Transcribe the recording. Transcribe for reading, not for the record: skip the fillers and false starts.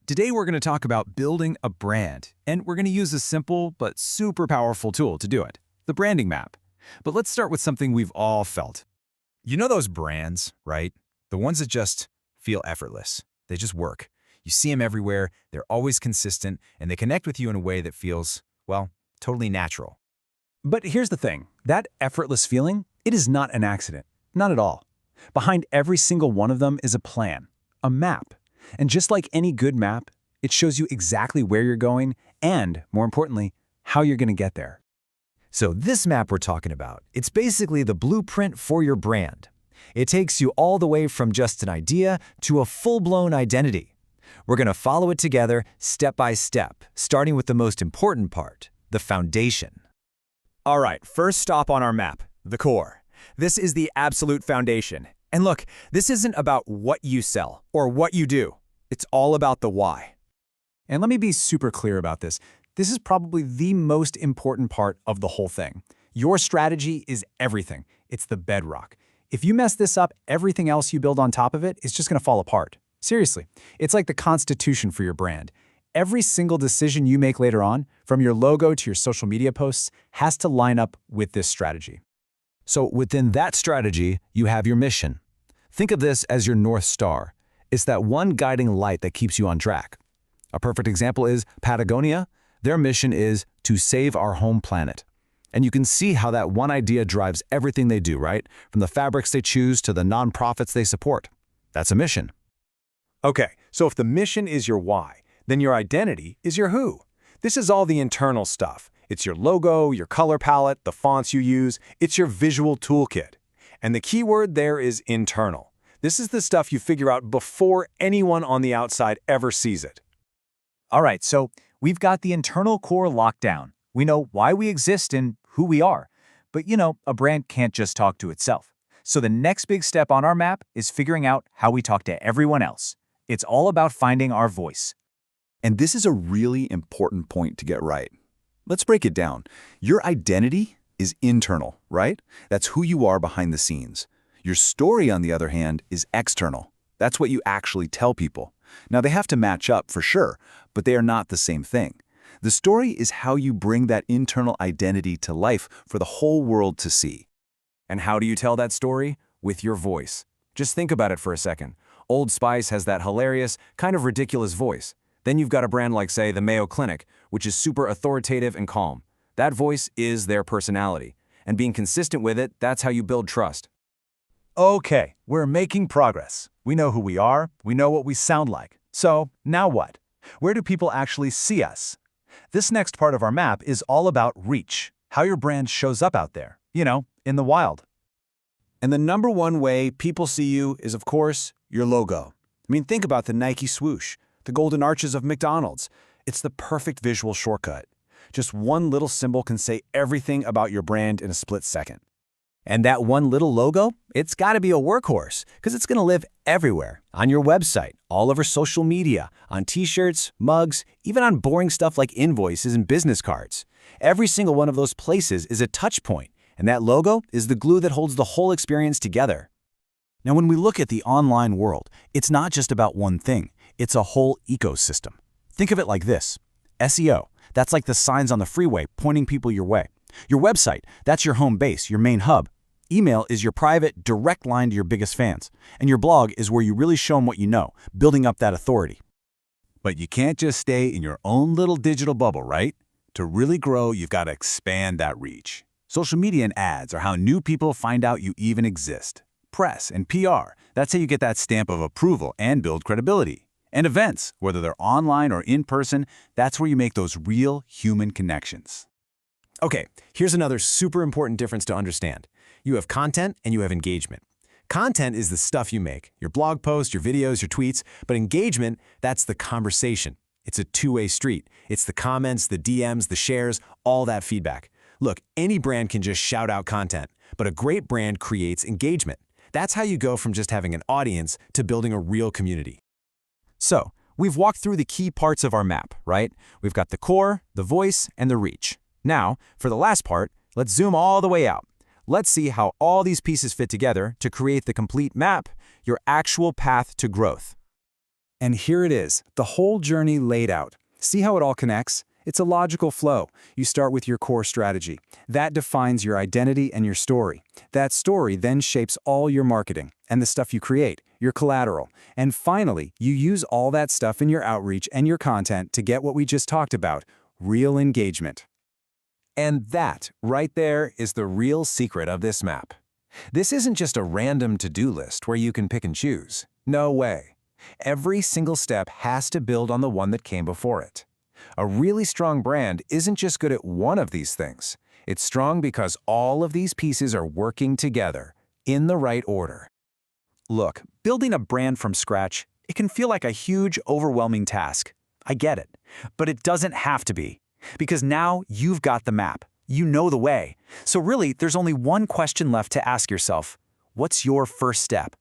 Today we're going to talk about building a brand, and we're going to use a simple but super powerful tool to do it, the branding map. But let's start with something we've all felt. You know those brands, right? The ones that just feel effortless. They just work. You see them everywhere, they're always consistent, and they connect with you in a way that feels, well, totally natural. But here's the thing, that effortless feeling, it is not an accident. Not at all. Behind every single one of them is a plan, a map. And just like any good map, it shows you exactly where you're going and, more importantly, how you're going to get there. So this map we're talking about, it's basically the blueprint for your brand. It takes you all the way from just an idea to a full-blown identity. We're going to follow it together step by step, starting with the most important part, the foundation. All right, first stop on our map, the core. This is the absolute foundation. And look, this isn't about what you sell or what you do. It's all about the why. And let me be super clear about this. This is probably the most important part of the whole thing. Your strategy is everything. It's the bedrock. If you mess this up, everything else you build on top of it is just going to fall apart. Seriously, it's like the constitution for your brand. Every single decision you make later on, from your logo to your social media posts, has to line up with this strategy. So within that strategy, you have your mission. Think of this as your North Star. It's that one guiding light that keeps you on track. A perfect example is Patagonia. Their mission is to save our home planet. And you can see how that one idea drives everything they do, right? From the fabrics they choose to the nonprofits they support. That's a mission. Okay, so if the mission is your why, then your identity is your who. This is all the internal stuff. It's your logo, your color palette, the fonts you use. It's your visual toolkit. And the key word there is internal. This is the stuff you figure out before anyone on the outside ever sees it. All right, so we've got the internal core locked down. We know why we exist and who we are. But a brand can't just talk to itself. So the next big step on our map is figuring out how we talk to everyone else. It's all about finding our voice. And this is a really important point to get right. Let's break it down. Your identity is internal, right? That's who you are behind the scenes. Your story, on the other hand, is external. That's what you actually tell people. Now, they have to match up for sure, but they are not the same thing. The story is how you bring that internal identity to life for the whole world to see. And how do you tell that story? With your voice. Just think about it for a second. Old Spice has that hilarious, kind of ridiculous voice. Then you've got a brand like, say, the Mayo Clinic, which is super authoritative and calm. That voice is their personality. And being consistent with it, that's how you build trust. Okay, we're making progress. We know who we are, we know what we sound like. So, now what? Where do people actually see us? This next part of our map is all about reach, how your brand shows up out there, in the wild. And the number one way people see you is, of course, your logo. Think about the Nike swoosh, the golden arches of McDonald's. It's the perfect visual shortcut. Just one little symbol can say everything about your brand in a split second. And that one little logo, it's got to be a workhorse, because it's going to live everywhere. On your website, all over social media, on t-shirts, mugs, even on boring stuff like invoices and business cards. Every single one of those places is a touch point, and that logo is the glue that holds the whole experience together. Now, when we look at the online world, it's not just about one thing. It's a whole ecosystem. Think of it like this. SEO, that's like the signs on the freeway pointing people your way. Your website, that's your home base, your main hub. Email is your private, direct line to your biggest fans. And your blog is where you really show them what you know, building up that authority. But you can't just stay in your own little digital bubble, right? To really grow, you've got to expand that reach. Social media and ads are how new people find out you even exist. Press and PR, that's how you get that stamp of approval and build credibility. And events, whether they're online or in person, that's where you make those real human connections. Okay, here's another super important difference to understand. You have content and you have engagement. Content is the stuff you make, your blog posts, your videos, your tweets, but engagement, that's the conversation. It's a two-way street. It's the comments, the DMs, the shares, all that feedback. Look, any brand can just shout out content, but a great brand creates engagement. That's how you go from just having an audience to building a real community. So, we've walked through the key parts of our map, right? We've got the core, the voice, and the reach. Now, for the last part, let's zoom all the way out. Let's see how all these pieces fit together to create the complete map, your actual path to growth. And here it is, the whole journey laid out. See how it all connects? It's a logical flow. You start with your core strategy. That defines your identity and your story. That story then shapes all your marketing and the stuff you create, your collateral. And finally, you use all that stuff in your outreach and your content to get what we just talked about, real engagement. And that, right there, is the real secret of this map. This isn't just a random to-do list where you can pick and choose. No way. Every single step has to build on the one that came before it. A really strong brand isn't just good at one of these things. It's strong because all of these pieces are working together, in the right order. Look, building a brand from scratch, it can feel like a huge, overwhelming task. I get it. But it doesn't have to be. Because now you've got the map. You know the way. So really, there's only one question left to ask yourself. What's your first step?